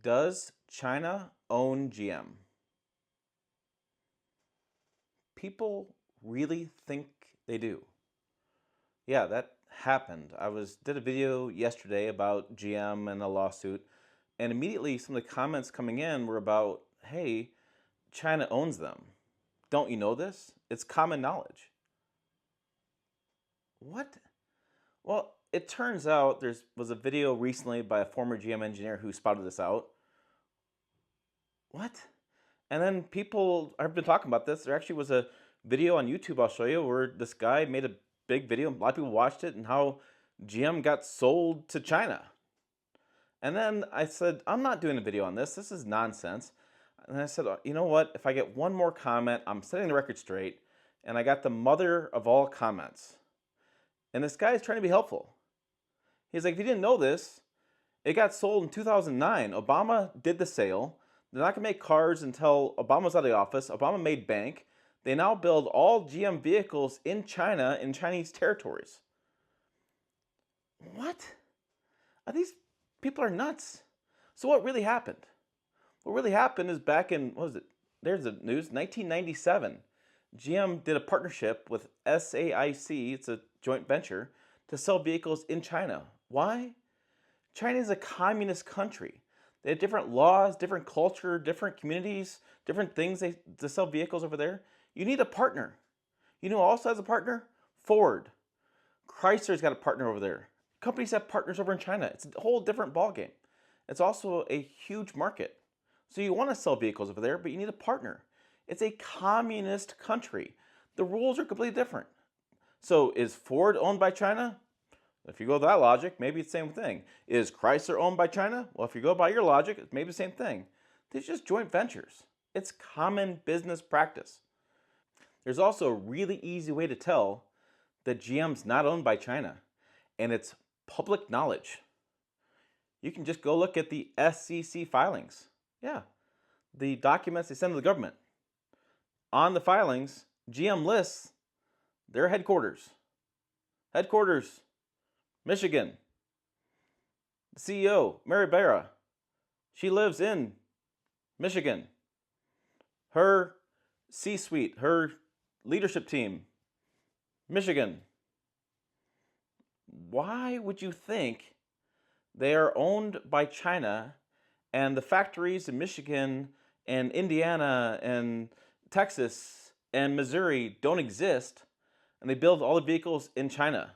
Does China own GM? People really think they do. Yeah, that happened. Did a video yesterday about GM and a lawsuit, and immediately some of the comments coming in were about, hey, China owns them. Don't you know this? It's common knowledge. What? Well, it turns out there was a video recently by a former GM engineer who spotted this out. What? And then people have been talking about this. There actually was a video on YouTube I'll show you where this guy made a big video. A lot of people watched it and how GM got sold to China. And then I said, I'm not doing a video on this. This is nonsense. And I said, you know what? If I get one more comment, I'm setting the record straight. And I got the mother of all comments. And this guy is trying to be helpful. He's like, if you didn't know this, it got sold in 2009. Obama did the sale. They're not going to make cars until Obama's out of the office. Obama made bank. They now build all GM vehicles in China, in Chinese territories. What? These people are nuts. So what really happened? What really happened is back in, what was it? There's the news, 1997. GM did a partnership with SAIC, it's a joint venture, to sell vehicles in China. Why? China is a communist country. They have different laws, different culture, different communities, different things to sell vehicles over there. You need a partner. You know who also has a partner? Ford. Chrysler's got a partner over there. Companies have partners over in China. It's a whole different ballgame. It's also a huge market. So you want to sell vehicles over there, but you need a partner. It's a communist country. The rules are completely different. So is Ford owned by China? If you go by that logic, maybe it's the same thing. Is Chrysler owned by China? Well, if you go by your logic, it's maybe the same thing. These are just joint ventures. It's common business practice. There's also a really easy way to tell that GM's not owned by China, and it's public knowledge. You can just go look at the SEC filings. Yeah, the documents they send to the government. On the filings, GM lists their headquarters. Headquarters, Michigan. The CEO, Mary Barra, she lives in Michigan. Her C-suite, her leadership team, Michigan. Why would you think they are owned by China and the factories in Michigan and Indiana and Texas and Missouri don't exist and they build all the vehicles in China?